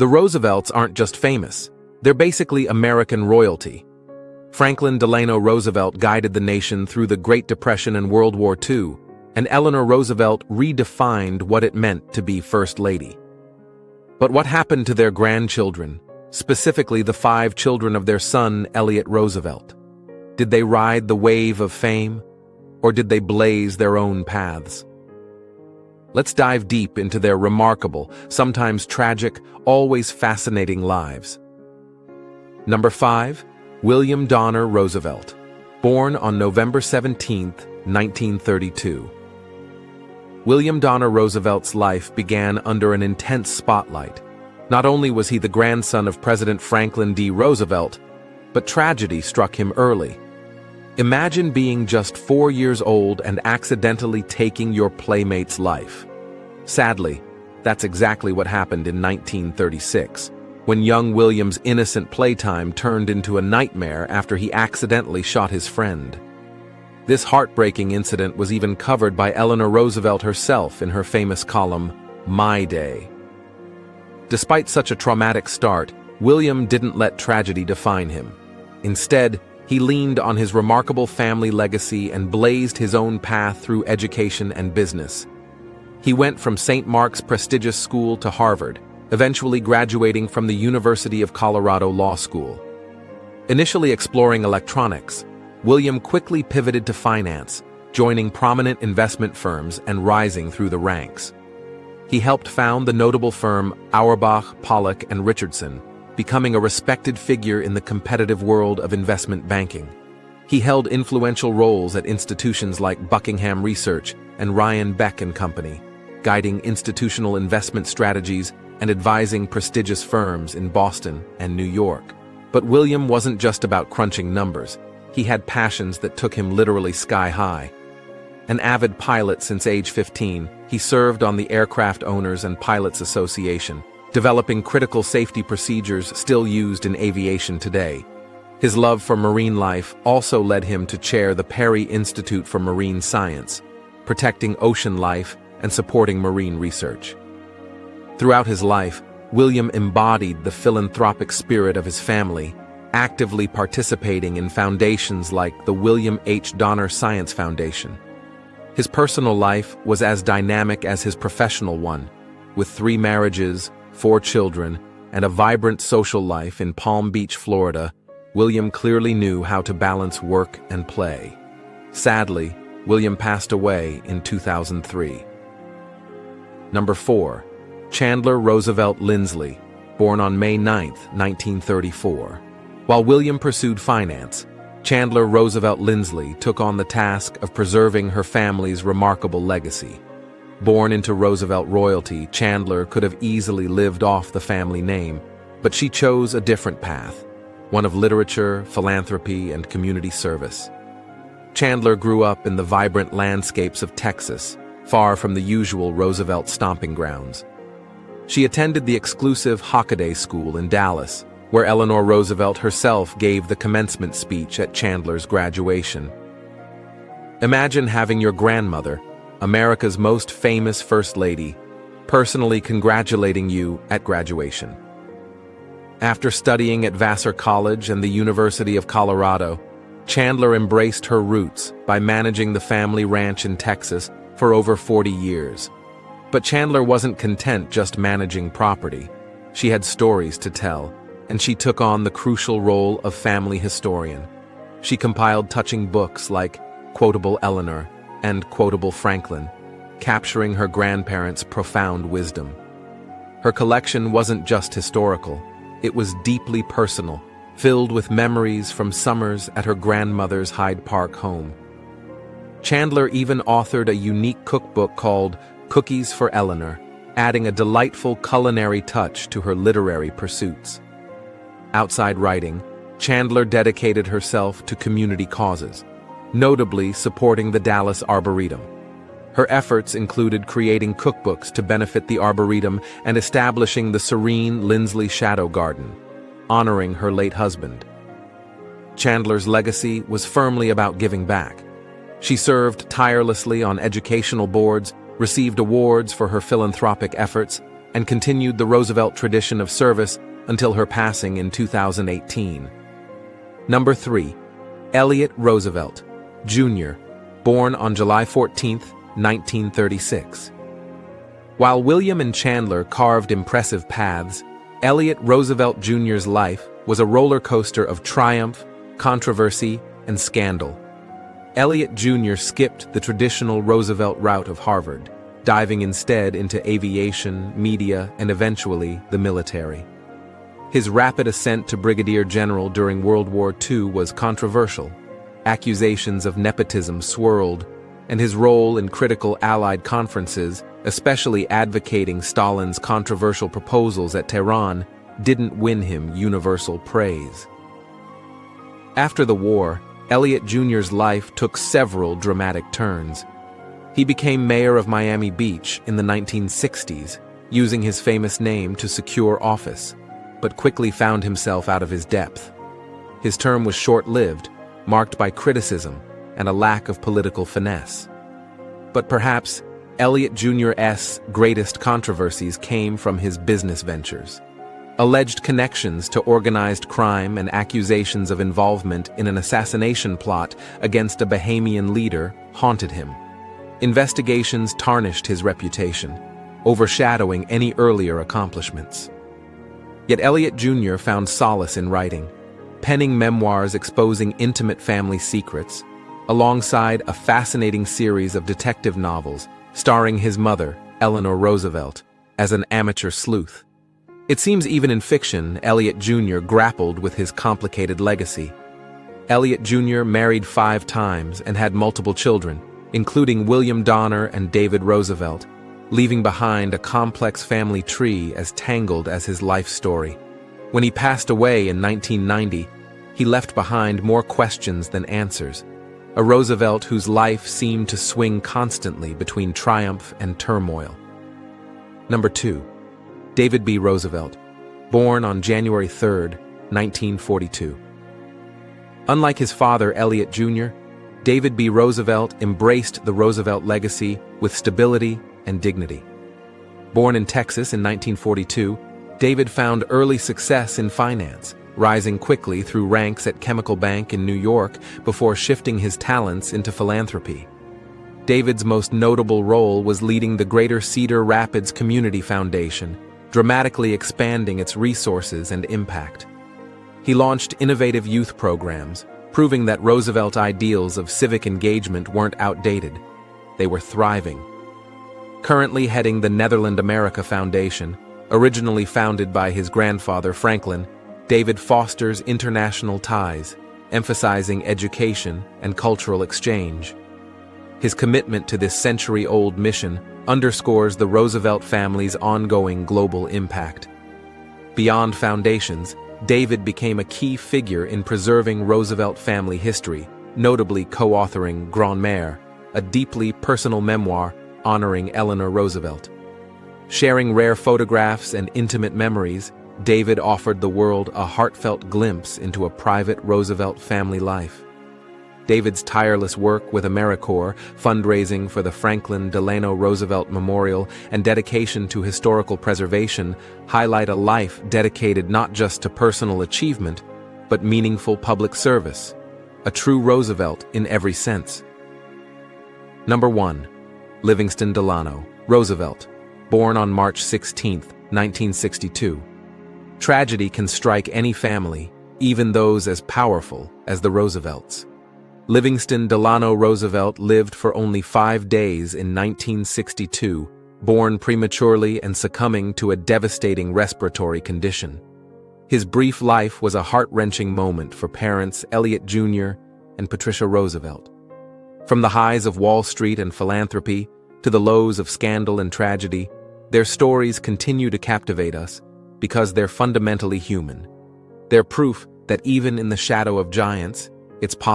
The Roosevelts aren't just famous, they're basically American royalty. Franklin Delano Roosevelt guided the nation through the Great Depression and World War II, and Eleanor Roosevelt redefined what it meant to be First Lady. But what happened to their grandchildren, specifically the 5 children of their son, Elliott Roosevelt? Did they ride the wave of fame, or did they blaze their own paths? Let's dive deep into their remarkable, sometimes tragic, always fascinating lives. Number 5. William Donner Roosevelt, born on November 17, 1932. William Donner Roosevelt's life began under an intense spotlight. Not only was he the grandson of President Franklin D. Roosevelt, but tragedy struck him early. Imagine being just 4 years old and accidentally taking your playmate's life. Sadly, that's exactly what happened in 1936, when young William's innocent playtime turned into a nightmare after he accidentally shot his friend. This heartbreaking incident was even covered by Eleanor Roosevelt herself in her famous column, My Day. Despite such a traumatic start, William didn't let tragedy define him. Instead, he leaned on his remarkable family legacy and blazed his own path through education and business. He went from St. Mark's prestigious school to Harvard, eventually graduating from the University of Colorado Law School. Initially exploring electronics, William quickly pivoted to finance, joining prominent investment firms and rising through the ranks. He helped found the notable firm Auerbach, Pollock, and Richardson, becoming a respected figure in the competitive world of investment banking. He held influential roles at institutions like Buckingham Research and Ryan Beck and Company, guiding institutional investment strategies and advising prestigious firms in Boston and New York. But William wasn't just about crunching numbers. He had passions that took him literally sky high. An avid pilot since age 15, he served on the Aircraft Owners and Pilots Association, developing critical safety procedures still used in aviation today. His love for marine life also led him to chair the Perry Institute for Marine Science, protecting ocean life and supporting marine research. Throughout his life, William embodied the philanthropic spirit of his family, actively participating in foundations like the William H. Donner Science Foundation. His personal life was as dynamic as his professional one, with 3 marriages, 4 children, and a vibrant social life in Palm Beach, Florida. William clearly knew how to balance work and play. Sadly, William passed away in 2003. Number 4. Chandler Roosevelt Lindsley, born on May 9, 1934. While William pursued finance, Chandler Roosevelt Lindsley took on the task of preserving her family's remarkable legacy. Born into Roosevelt royalty, Chandler could have easily lived off the family name, but she chose a different path, one of literature, philanthropy, and community service. Chandler grew up in the vibrant landscapes of Texas, far from the usual Roosevelt stomping grounds. She attended the exclusive Hockaday School in Dallas, where Eleanor Roosevelt herself gave the commencement speech at Chandler's graduation. Imagine having your grandmother, America's most famous First Lady, personally congratulating you at graduation. After studying at Vassar College and the University of Colorado, Chandler embraced her roots by managing the family ranch in Texas for over 40 years. But Chandler wasn't content just managing property. She had stories to tell, and she took on the crucial role of family historian. She compiled touching books like Quotable Eleanor and Quotable Franklin, capturing her grandparents' profound wisdom. Her collection wasn't just historical, it was deeply personal, filled with memories from summers at her grandmother's Hyde Park home. Chandler even authored a unique cookbook called Cookies for Eleanor, adding a delightful culinary touch to her literary pursuits. Outside writing, Chandler dedicated herself to community causes, notably supporting the Dallas Arboretum. Her efforts included creating cookbooks to benefit the Arboretum and establishing the serene Lindsley Shadow Garden, honoring her late husband. Chandler's legacy was firmly about giving back. She served tirelessly on educational boards, received awards for her philanthropic efforts, and continued the Roosevelt tradition of service until her passing in 2018. Number 3. Elliott Roosevelt, Jr., born on July 14, 1936. While William and Chandler carved impressive paths, Elliott Roosevelt Jr.'s life was a roller coaster of triumph, controversy, and scandal. Elliott Jr. skipped the traditional Roosevelt route of Harvard, diving instead into aviation, media, and eventually the military. His rapid ascent to brigadier general during World War II was controversial. Accusations of nepotism swirled, and his role in critical Allied conferences, especially advocating Stalin's controversial proposals at Tehran, didn't win him universal praise. After the war, Elliott Jr.'s life took several dramatic turns. He became mayor of Miami Beach in the 1960s, using his famous name to secure office, but quickly found himself out of his depth. His term was short-lived, marked by criticism and a lack of political finesse. But perhaps Elliott Jr.'s greatest controversies came from his business ventures. Alleged connections to organized crime and accusations of involvement in an assassination plot against a Bahamian leader haunted him. Investigations tarnished his reputation, overshadowing any earlier accomplishments. Yet Elliott Jr. found solace in writing, penning memoirs exposing intimate family secrets, alongside a fascinating series of detective novels starring his mother, Eleanor Roosevelt, as an amateur sleuth. It seems even in fiction, Elliott Jr. grappled with his complicated legacy. Elliott Jr. married 5 times and had multiple children, including William Donner and David Roosevelt, leaving behind a complex family tree as tangled as his life story. When he passed away in 1990, he left behind more questions than answers, a Roosevelt whose life seemed to swing constantly between triumph and turmoil. Number 2. David B. Roosevelt, born on January 3, 1942. Unlike his father, Elliott Jr., David B. Roosevelt embraced the Roosevelt legacy with stability and dignity. Born in Texas in 1942, David found early success in finance, rising quickly through ranks at Chemical Bank in New York before shifting his talents into philanthropy. David's most notable role was leading the Greater Cedar Rapids Community Foundation, dramatically expanding its resources and impact. He launched innovative youth programs, proving that Roosevelt ideals of civic engagement weren't outdated. They were thriving. Currently heading the Netherland America Foundation, originally founded by his grandfather Franklin, David fosters international ties, emphasizing education and cultural exchange. His commitment to this century-old mission underscores the Roosevelt family's ongoing global impact. Beyond foundations, David became a key figure in preserving Roosevelt family history, notably co-authoring Grandmère, a deeply personal memoir honoring Eleanor Roosevelt. Sharing rare photographs and intimate memories, David offered the world a heartfelt glimpse into a private Roosevelt family life. David's tireless work with AmeriCorps, fundraising for the Franklin Delano Roosevelt Memorial, and dedication to historical preservation highlight a life dedicated not just to personal achievement, but meaningful public service. A true Roosevelt in every sense. Number 1. Livingston Delano Roosevelt, born on March 16, 1962. Tragedy can strike any family, even those as powerful as the Roosevelts. Livingston Delano Roosevelt lived for only 5 days in 1962, born prematurely and succumbing to a devastating respiratory condition. His brief life was a heart-wrenching moment for parents Elliott Jr. and Patricia Roosevelt. From the highs of Wall Street and philanthropy to the lows of scandal and tragedy, their stories continue to captivate us because they're fundamentally human. They're proof that even in the shadow of giants, it's possible